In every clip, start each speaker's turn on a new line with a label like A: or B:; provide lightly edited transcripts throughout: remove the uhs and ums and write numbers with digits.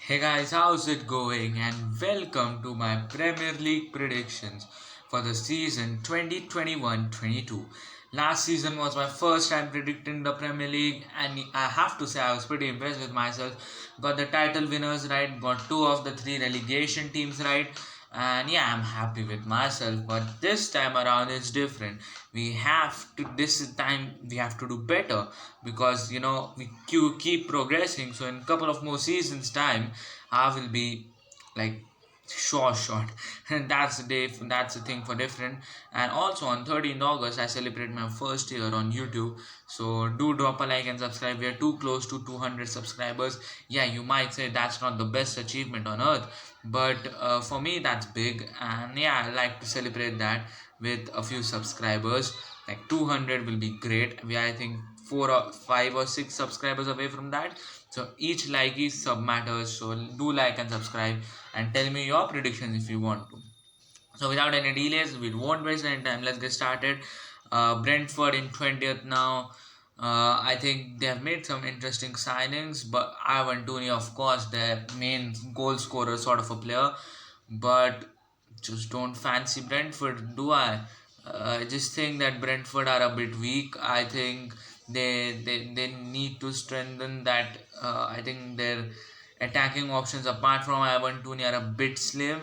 A: Hey guys, how's it going? And welcome to my Premier League predictions for the season 2021-22. Last season was my first time predicting the Premier League, and I have to say I was pretty impressed with myself. Got the title winners right, got two of the three relegation teams right, and yeah, I'm happy with myself. But this time around it's different. This time we have to do better because we keep progressing. So in a couple of more seasons time I will be like short and that's the thing for different. And also on 13th August I celebrate my first year on YouTube, so do drop a like and subscribe. We are too close to 200 subscribers. Yeah, you might say that's not the best achievement on earth, but for me that's big, and yeah, I like to celebrate that with a few subscribers. Like 200 will be great. We are, I think, 4 or 5 or 6 subscribers away from that. So each like is sub matters. So do like and subscribe and tell me your predictions if you want to. So without any delays, we won't waste any time. Let's get started. Brentford in 20th now. I think they have made some interesting signings, but Ivan Toney, of course, their main goal scorer sort of a player. But just don't fancy Brentford, do I? I just think that Brentford are a bit weak. I think they need to strengthen that. I think their attacking options apart from Ivan Toney are a bit slim.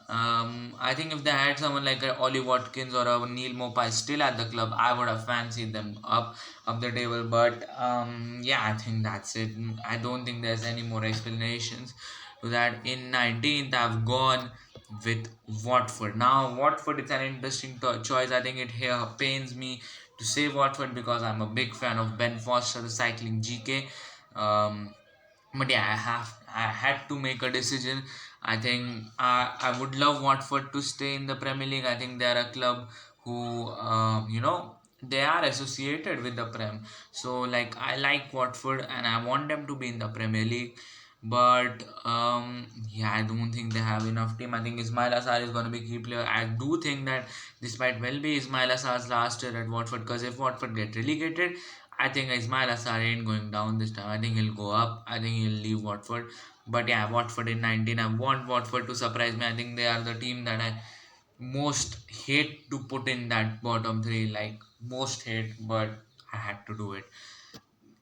A: I think if they had someone like a Ollie Watkins or a Neil Mopai still at the club, I would have fancied them up the table. But yeah, I think that's it. I don't think there's any more explanations to that. In 19th, I've gone with Watford. Now, Watford is an interesting choice. I think it here pains me to say Watford because I'm a big fan of Ben Foster, the cycling GK. But yeah, I had to make a decision. I think I would love Watford to stay in the Premier League. I think they are a club who they are associated with the Prem. So like I like Watford and I want them to be in the Premier League. But yeah, I don't think they have enough team. I think Ismail Assar is going to be key player. I do think that this might well be Ismail Assar's last year at Watford, because if Watford get relegated, I think Ismail Assar ain't going down this time. I think he'll go up. I think he'll leave Watford. But yeah, Watford in 19. I want Watford to surprise me. I think they are the team that I most hate to put in that bottom three. Like most hate, but I had to do it.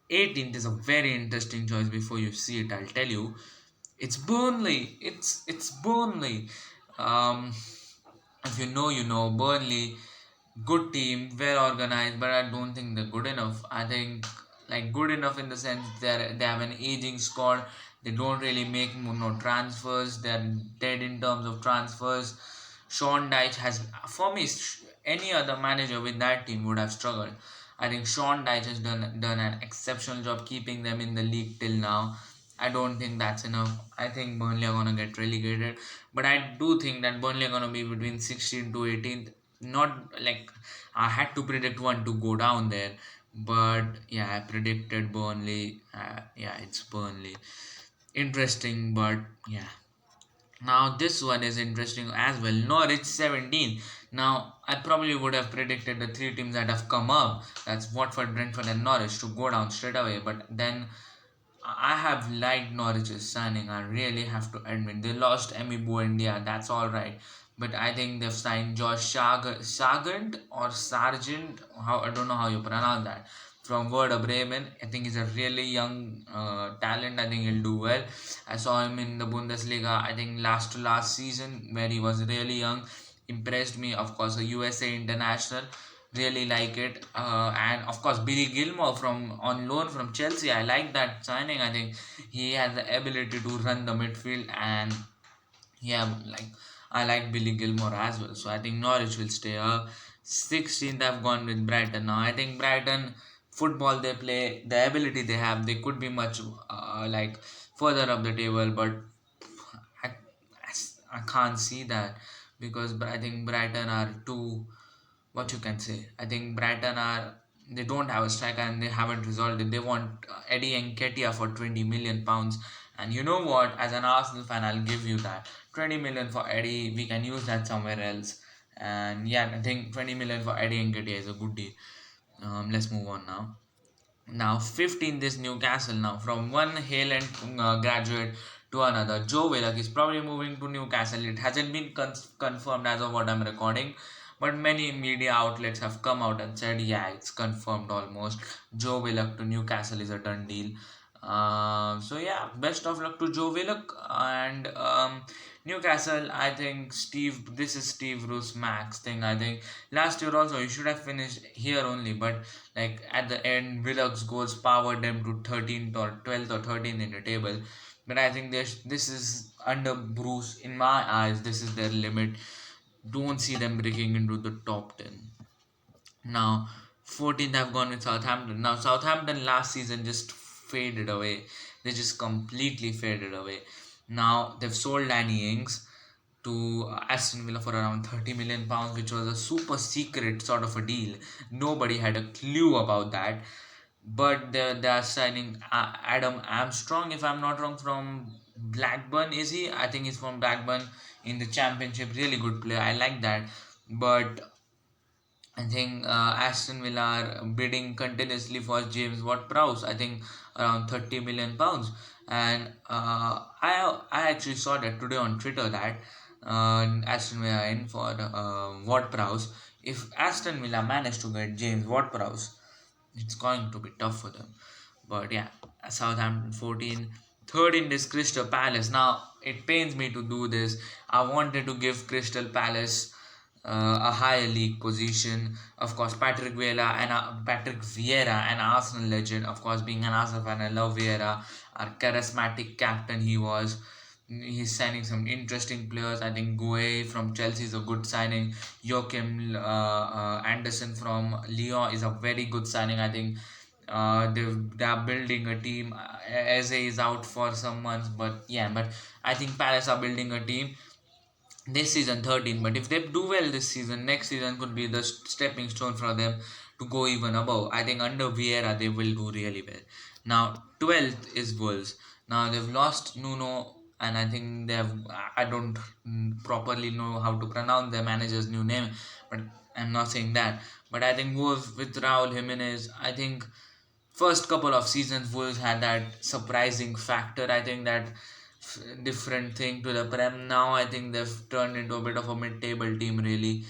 A: 18th is a very interesting choice. Before you see it, I'll tell you. It's Burnley. It's Burnley. Um, if you know, you know. Burnley, good team, well organized, but I don't think they're good enough. I think like good enough in the sense they have an aging squad. They don't really make no transfers. They're dead in terms of transfers. Sean Dyche has, for me, any other manager with that team would have struggled. I think Sean Dyche has done an exceptional job keeping them in the league till now. I don't think that's enough. I think Burnley are gonna get relegated, but I do think that Burnley are gonna be between 16th to 18th. Not like I had to predict one to go down there, but yeah, I predicted Burnley. Yeah, it's Burnley. Interesting, but yeah. Now this one is interesting as well. Norwich 17. Now I probably would have predicted the three teams that have come up. That's Watford, Brentford, and Norwich to go down straight away. But then I have liked Norwich's signing. I really have to admit they lost Emi Buendia. That's all right. But I think they've signed Josh Sargent or Sargent. How I don't know how you pronounce that, from Werder Bremen. I think he's a really young talent. I think he'll do well. I saw him in the Bundesliga, I think last to last season, where he was really young. Impressed me. Of course, a USA international. Really like it. And of course, Billy Gilmore from on loan from Chelsea. I like that signing. I think he has the ability to run the midfield, and yeah, like I like Billy Gilmore as well. So I think Norwich will stay up. 16th, I've gone with Brighton. Now I think Brighton football they play, the ability they have, they could be much like further up the table, but I, I can't see that because I think Brighton are too, what you can say. I think Brighton are, they don't have a striker and they haven't resolved it. They want Eddie Nketiah for 20 million pounds. And you know what? As an Arsenal fan, I'll give you that. 20 million for Eddie, we can use that somewhere else. And yeah, I think 20 million for Eddie Nketiah is a good deal. Let's move on now. Now, 15th is Newcastle. Now, from one Haaland graduate to another. Joe Willock is probably moving to Newcastle. It hasn't been confirmed as of what I'm recording, but many media outlets have come out and said, yeah, it's confirmed almost. Joe Willock to Newcastle is a done deal. So yeah, best of luck to Joe Willock and Newcastle. I think this is Steve Bruce Max thing. I think last year also he should have finished here only, but like at the end, Willock's goals powered them to 13th or 12th or 13th in the table. But I think this is under Bruce. In my eyes, this is their limit. Don't see them breaking into the top 10. Now, 14th I've gone with Southampton. Now, Southampton last season just faded away. They just completely faded away. Now, they've sold Danny Ings to Aston Villa for around 30 million pounds, which was a super secret sort of a deal. Nobody had a clue about that. But they are signing Adam Armstrong, if I'm not wrong, from Blackburn. Is he? I think he's from Blackburn in the Championship. Really good player. I like that. But I think Aston Villa are bidding continuously for James Ward-Prowse. I think around 30 million pounds. And I actually saw that today on Twitter that Aston Villa are in for Ward-Prowse. If Aston Villa manage to get James Ward-Prowse, it's going to be tough for them. But yeah, Southampton 14. 13 is Crystal Palace. Now, it pains me to do this. I wanted to give Crystal Palace a higher league position. Of course, Patrick Vieira, an Arsenal legend. Of course, being an Arsenal fan, I love Vieira. Our charismatic captain he was. He's signing some interesting players. I think Gueye from Chelsea is a good signing. Joachim Anderson from Lyon is a very good signing. I think they are building a team. Eze is out for some months, but yeah, but I think Palace are building a team this season 13. But if they do well this season, next season could be the stepping stone for them to go even above. I think under Vieira they will do really well. Now 12th is Wolves. Now they've lost Nuno, and I think I don't properly know how to pronounce their manager's new name, but I'm not saying that. But I think Wolves with Raul Jimenez, I think first couple of seasons Wolves had that surprising factor. I think that different thing to the Prem. Now I think they've turned into a bit of a mid-table team. Really,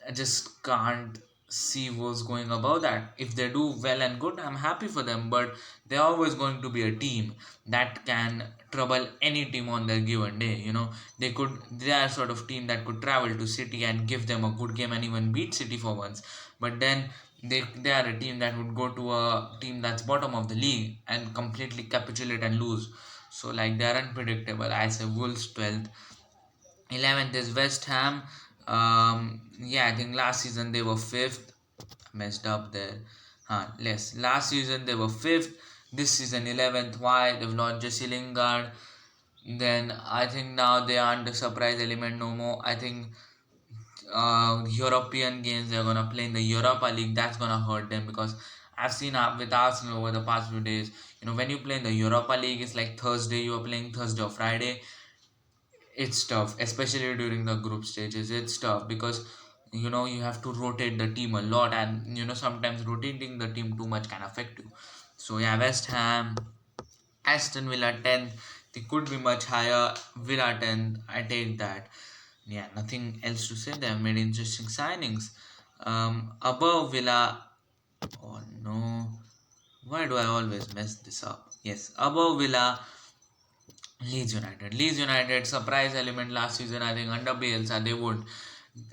A: I just can't see what's going above that. If they do well and good, I'm happy for them. But they're always going to be a team that can trouble any team on their given day. They are sort of team that could travel to City and give them a good game and even beat City for once. But then they are a team that would go to a team that's bottom of the league and completely capitulate and lose. So like they're unpredictable. I say Wolves 12th. 11th is West Ham. Yeah, I think last season they were 5th. Messed up there. Yes. Last season they were 5th. This season 11th. Why? They've lost Jesse Lingard. Then I think now they aren't the surprise element no more. I think European games they're gonna play in the Europa League. That's gonna hurt them because I've seen with Arsenal over the past few days. When you play in the Europa League, it's like Thursday you are playing Thursday or Friday. It's tough, especially during the group stages. It's tough because you have to rotate the team a lot, and sometimes rotating the team too much can affect you. So yeah, West Ham, Aston Villa 10th. They could be much higher. Villa 10th. I take that. Yeah, nothing else to say. They have made interesting signings. Above Villa. Oh no. Why do I always mess this up? Yes, above Villa, Leeds United. Leeds United surprise element last season. I think under Bielsa they would.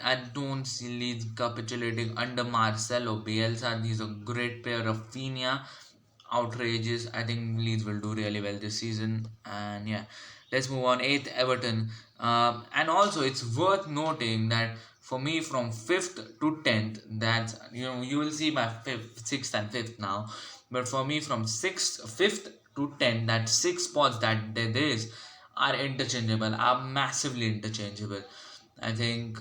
A: I don't see Leeds capitulating under Marcelo Bielsa. He's a great player. Rafinha, outrageous. I think Leeds will do really well this season. And yeah, let's move on. 8th Everton. And also it's worth noting that for me from 5th to 10th, that's you will see my 5th, 6th and 5th now. But for me from 6th, 5th to 10th, that 6 spots that there is are interchangeable, are massively interchangeable. I think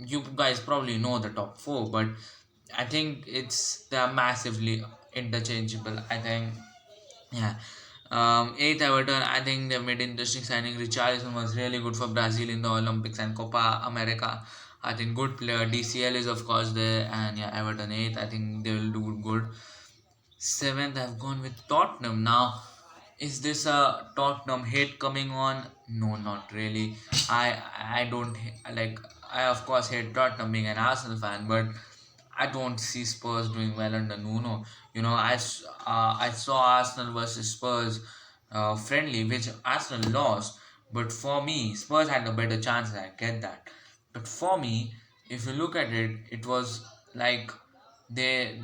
A: you guys probably know the top 4, but I think they are massively interchangeable. I think yeah. 8th Everton, I think they've made interesting signing. Richarlison was really good for Brazil in the Olympics and Copa America. I think good player. DCL is of course there, and yeah, Everton 8th. I think they will do good. 7th, I've gone with Tottenham. Now, Is this a Tottenham hate coming on? No, not really. I don't like. I of course hate Tottenham being an Arsenal fan, but I don't see Spurs doing well under Nuno. I saw Arsenal versus Spurs friendly, which Arsenal lost. But for me, Spurs had a better chance. I get that. But for me, if you look at it, it was like they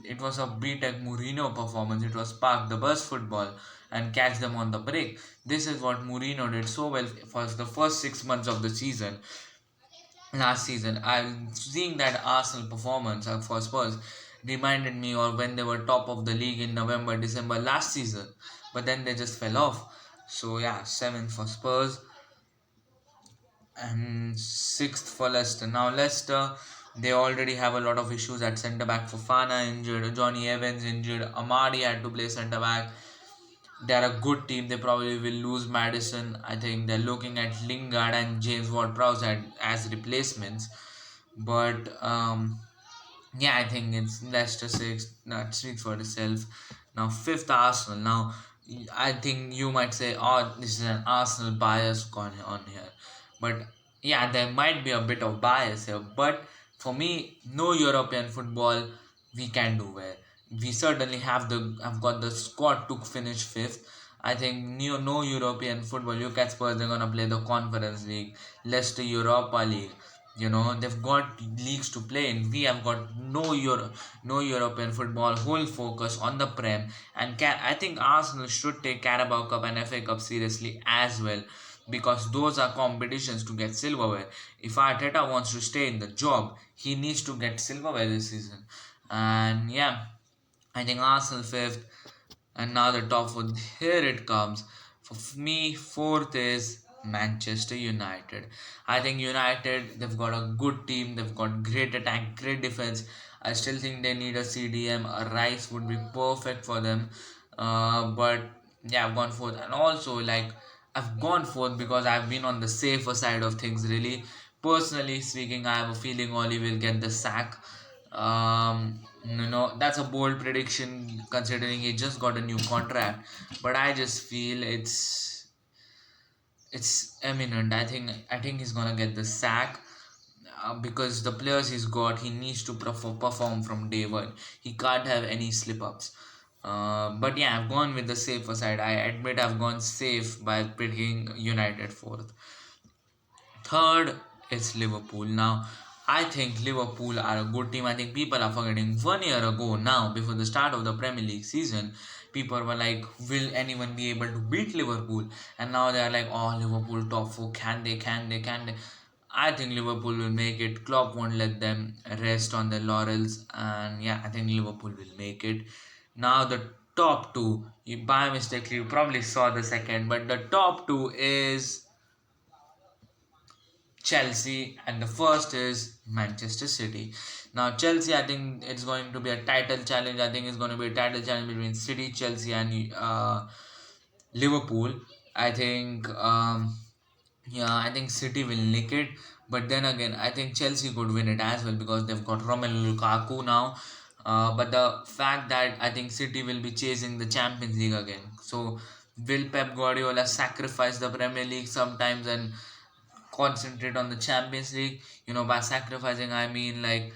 A: it was a BTEC Mourinho performance. It was park the bus football and catch them on the break. This is what Mourinho did so well for the first 6 months of the season. Last season, I'm seeing that Arsenal performance for Spurs reminded me of when they were top of the league in November, December last season, but then they just fell off. So yeah, seven for Spurs and sixth for Leicester. Now Leicester, they already have a lot of issues at centre back. Fofana injured, Johnny Evans injured, Amadi had to play centre back. They're a good team. They probably will lose Madison. I think they're looking at Lingard and James Ward-Prowse as replacements. But yeah, I think it's Leicester six. That speaks for itself. Now fifth Arsenal. Now I think you might say, "Oh, this is an Arsenal bias going on here," but yeah, there might be a bit of bias here. But for me, no European football we can do well. We certainly have got the squad to finish fifth. I think no European football. Look at Spurs; they're gonna play the Conference League, Leicester Europa League. They've got leagues to play in. We have got no European football. Whole focus on the Prem, and I think Arsenal should take Carabao Cup and FA Cup seriously as well, because those are competitions to get silverware. If Arteta wants to stay in the job, he needs to get silverware this season. And yeah, I think Arsenal fifth, and now the top four. Here it comes. For me, fourth is Manchester United. I think United, they've got a good team. They've got great attack, great defense. I still think they need a CDM. A Rice would be perfect for them. But yeah, I've gone fourth. And also, like, I've gone fourth because I've been on the safer side of things, really. Personally speaking, I have a feeling Oli will get the sack. That's a bold prediction considering he just got a new contract, but I just feel it's eminent. I think he's gonna get the sack, because the players he's got, he needs to perform from day one. He can't have any slip ups. But yeah, I've gone with the safer side. I admit I've gone safe by picking United fourth. Third is Liverpool. Now, I think Liverpool are a good team. I think people are forgetting 1 year ago now, before the start of the Premier League season, people were like, will anyone be able to beat Liverpool? And now they are like, oh, Liverpool top four, can they, can they, can they? I think Liverpool will make it. Klopp won't let them rest on their laurels. And yeah, I think Liverpool will make it. Now, the top two, by mistake, you probably saw the second, but the top two is Chelsea, and the first is Manchester City. Now, Chelsea, I think it's going to be a title challenge. I think it's going to be a title challenge between City, Chelsea, and Liverpool. I think, yeah, I think City will nick it. But then again, I think Chelsea could win it as well because they've got Romelu Lukaku now. But the fact that I think City will be chasing the Champions League again. So, will Pep Guardiola sacrifice the Premier League sometimes and concentrate on the Champions League? By sacrificing, I mean like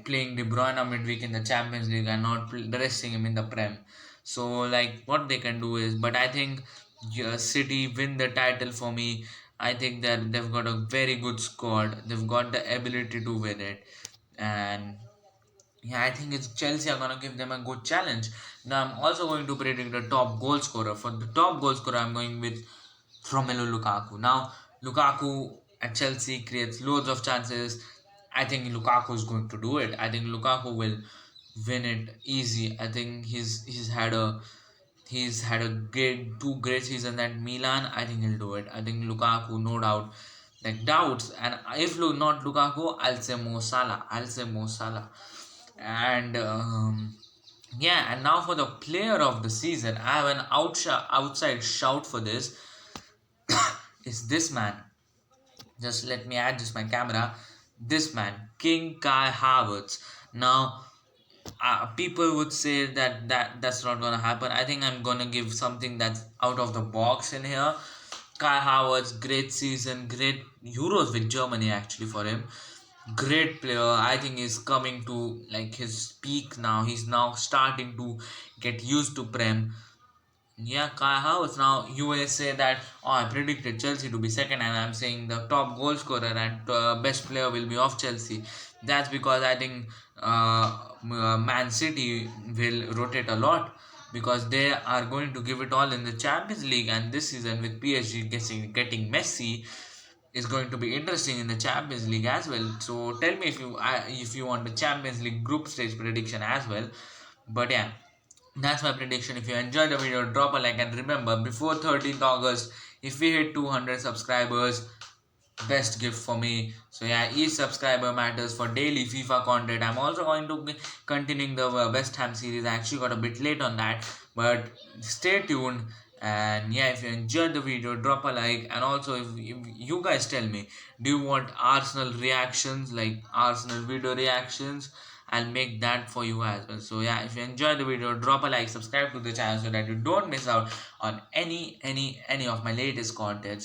A: playing De Bruyne midweek in the Champions League and not resting him in the Prem. So like what they can do is, but I think, yeah, City win the title for me. I think that they've got a very good squad. They've got the ability to win it, and yeah, I think it's Chelsea are gonna give them a good challenge. Now I'm also going to predict the top goal scorer. For the top goal scorer, I'm going with Romelu Lukaku. Now, Lukaku at Chelsea creates loads of chances. I think Lukaku is going to do it. I think Lukaku will win it easy. I think he's had a great season at Milan. I think he'll do it. I think Lukaku, no doubt. Like doubts, and if not Lukaku, I'll say Mo Salah. I'll say Mo Salah. And yeah, and now for the player of the season, I have an outside shout for this. Is this man? Just let me adjust my camera. This man, King Kai Havertz. Now, people would say that's not gonna happen. I think I'm gonna give something that's out of the box in here. Kai Havertz, great season, great Euros with Germany actually for him. Great player. I think he's coming to like his peak now. He's now starting to get used to Prem. Yeah, Kai Havertz. Now you will say that, oh, I predicted Chelsea to be second, and I'm saying the top goal scorer and best player will be of Chelsea. That's because I think Man City will rotate a lot because they are going to give it all in the Champions League, and this season with PSG getting Messi is going to be interesting in the Champions League as well. So tell me if you want the Champions League group stage prediction as well. But yeah, that's my prediction. If you enjoyed the video, drop a like, and remember, before 13th August, if we hit 200 subscribers, best gift for me. So yeah, each subscriber matters for daily FIFA content. I'm also going to be continuing the West Ham series. I actually got a bit late on that, but stay tuned. And yeah, if you enjoyed the video, drop a like. And also, if you guys tell me, do you want Arsenal reactions, like Arsenal video reactions? I'll make that for you as well. So yeah, if you enjoyed the video, drop a like, subscribe to the channel so that you don't miss out on any of my latest contents.